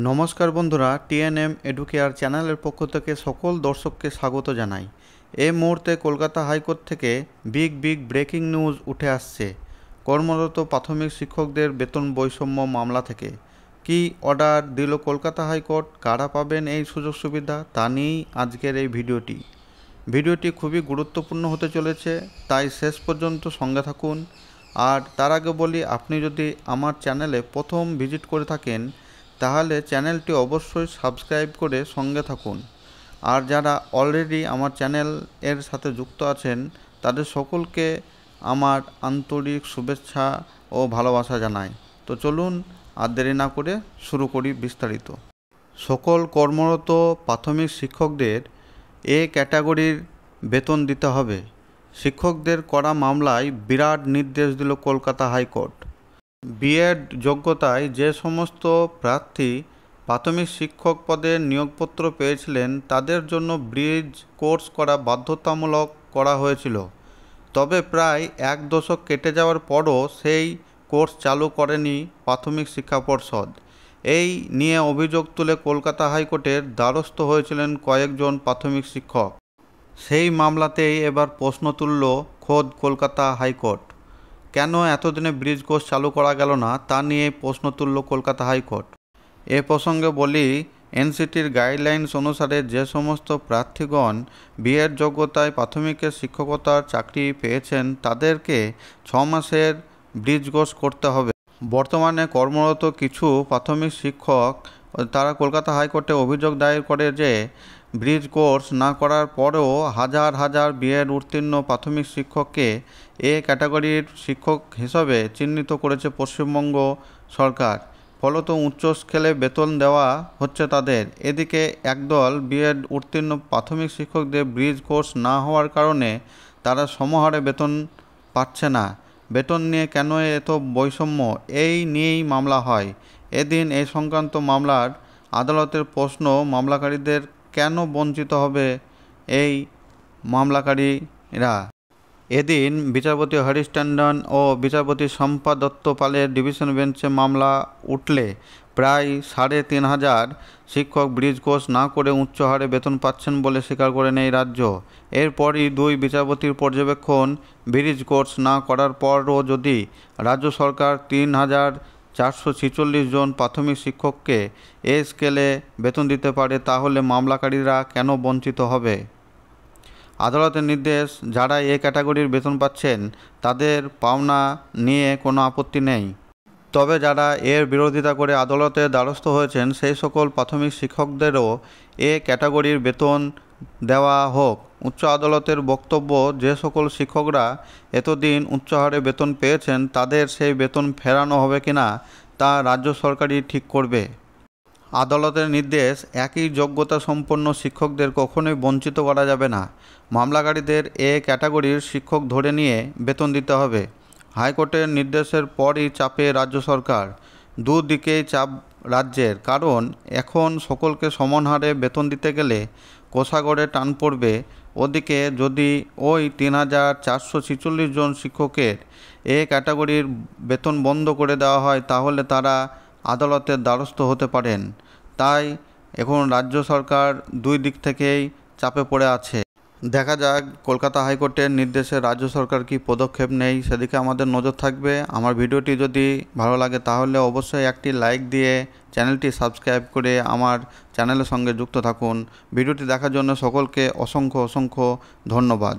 নমস্কার বন্ধুরা, TNM educare চ্যানেলের পক্ষ থেকে সকল দর্শককে স্বাগত জানাই। এই মুহূর্তে কলকাতা হাইকোর্ট থেকে বিগ ব্রেকিং নিউজ উঠে আসছে কর্মরত প্রাথমিক শিক্ষকদের বেতন বৈষম্য মামলা থেকে। কি অর্ডার দিল কলকাতা হাইকোর্ট, কারা পাবেন এই সুযোগ সুবিধা, তা নিয়েই আজকের এই ভিডিওটি খুবই গুরুত্বপূর্ণ হতে চলেছে, তাই শেষ পর্যন্ত সঙ্গে থাকুন। আর তার আগে বলি, আপনি যদি আমার চ্যানেলে প্রথম ভিজিট করে থাকেন তাহলে চ্যানেলটি অবশ্যই সাবস্ক্রাইব করে সঙ্গে থাকুন। আর যারা অলরেডি আমার চ্যানেল এর সাথে যুক্ত আছেন তাদের সকলকে আমার আন্তরিক শুভেচ্ছা ও ভালোবাসা জানাই। তো চলুন আর দেরি না করে শুরু করি বিস্তারিত। সকল কর্মরত প্রাথমিক শিক্ষকদের এ ক্যাটাগরির বেতন দিতে হবে। শিক্ষকদের করা মামলায় বিরাট নির্দেশ দিল কলকাতা হাইকোর্ট। বিএড যোগ্যতায় যে সমস্ত প্রার্থী প্রাথমিক শিক্ষক পদে নিয়োগপত্র পেয়েছিলেন তাদের জন্য ব্রিজ কোর্স করা বাধ্যতামূলক করা হয়েছিল। তবে প্রায় এক দশক কেটে যাওয়ার পরও সেই কোর্স চালু করেনি প্রাথমিক শিক্ষা পর্ষদ। এই নিয়ে অভিযোগ তুলে কলকাতা হাইকোর্টের দ্বারস্থ হয়েছিলেন কয়েকজন প্রাথমিক শিক্ষক। সেই মামলাতেই এবার প্রশ্ন তুলল খোদ কলকাতা হাইকোর্ট। কেন এতদিনে ব্রিজ কোর্স চালু করা গেল না, তা নিয়ে প্রশ্ন তুলল কলকাতা হাইকোর্ট। এ প্রসঙ্গে বলি, এনসিটির গাইডলাইন্স অনুসারে যে সমস্ত প্রার্থীগণ বিএড যোগ্যতায় প্রাথমিকের শিক্ষকতার চাকরি পেয়েছেন তাদেরকে 6 মাসের ব্রিজ কোর্স করতে হবে। বর্তমানে কর্মরত কিছু প্রাথমিক শিক্ষক তারা কলকাতা হাইকোর্টে অভিযোগ দায়ের করে যে ব্রিজ কোর্স না করার পরেও হাজার বিএড উত্তীর্ণ প্রাথমিক শিক্ষককে এ ক্যাটাগরির শিক্ষক হিসাবে চিহ্নিত করেছে পশ্চিমবঙ্গ সরকার। ফলত উচ্চ স্কেলে বেতন দেওয়া হচ্ছে তাদের। এদিকে একদল বিএড উত্তীর্ণ প্রাথমিক শিক্ষকদের ব্রিজ কোর্স না হওয়ার কারণে তারা সমহারে বেতন পাচ্ছে না। বেতন নিয়ে কেন এত বৈষম্য, এই নিয়েই মামলা হয়। এদিন এই সংক্রান্ত মামলার আদালতের প্রশ্ন, মামলাকারীদের কেন বঞ্চিত হবে এই মামলাকারীরা। এদিন বিচারপতি হরিশ টন্ডন ও বিচারপতি শম্পা দত্ত পালের ডিভিশন বেঞ্চে মামলা উঠলে প্রায় ৩,৫০০ শিক্ষক ব্রিজ কোর্স না করে উচ্চ হারে বেতন পাচ্ছেন বলে স্বীকার করেন এই রাজ্য। এরপরই দুই বিচারপতির পর্যবেক্ষণ, ব্রিজ কোর্স না করার পরও যদি রাজ্য সরকার ৩,৪৪৬ জন প্রাথমিক শিক্ষককে এ স্কেলে বেতন দিতে পারে তাহলে মামলাকারীরা কেন বঞ্চিত হবে। আদালতের নির্দেশ, যারা এ ক্যাটাগরির বেতন পাচ্ছেন তাদের পাওনা নিয়ে কোনো আপত্তি নেই। তবে যারা এর বিরোধিতা করে আদালতের দ্বারস্থ হয়েছেন সেই সকল প্রাথমিক শিক্ষকদেরও এ ক্যাটাগরির বেতন দেওয়া হোক। উচ্চ আদালতের বক্তব্য, যে সকল শিক্ষকরা এতদিন উচ্চ হারে বেতন পেয়েছেন তাদের সেই বেতন ফেরানো হবে কিনা তা রাজ্য সরকারই ঠিক করবে। আদালতের নির্দেশ, একই যোগ্যতা সম্পন্ন শিক্ষকদের কখনোই বঞ্চিত করা যাবে না। মামলাকারীদের এ ক্যাটাগরির শিক্ষক ধরে নিয়ে বেতন দিতে হবে। হাইকোর্টের নির্দেশের পরই চাপে রাজ্য সরকার। দুদিকেই চাপ রাজ্যের, কারণ এখন সকলকে সমান হারে বেতন দিতে গেলে কোষাগরে টান পড়বে। ওদিকে যদি ওই ৩,৪৪৬ জন শিক্ষকের এ ক্যাটাগরির বেতন বন্ধ করে দেওয়া হয় তাহলে তারা আদালতের দ্বারস্থ হতে পারেন। তাই এখন রাজ্য সরকার দুই দিক থেকেই চাপে পড়ে আছে। দেখা যাক কলকাতা হাইকোর্টের নির্দেশে রাজ্য সরকার কি পদক্ষেপ নেয়, সেদিকে আমাদের নজর থাকবে। আমার ভিডিওটি যদি ভালো লাগে তাহলে অবশ্যই একটি লাইক দিয়ে চ্যানেলটি সাবস্ক্রাইব করে আমার চ্যানেলের সঙ্গে যুক্ত থাকুন। ভিডিওটি দেখার জন্য সকলকে অসংখ্য ধন্যবাদ।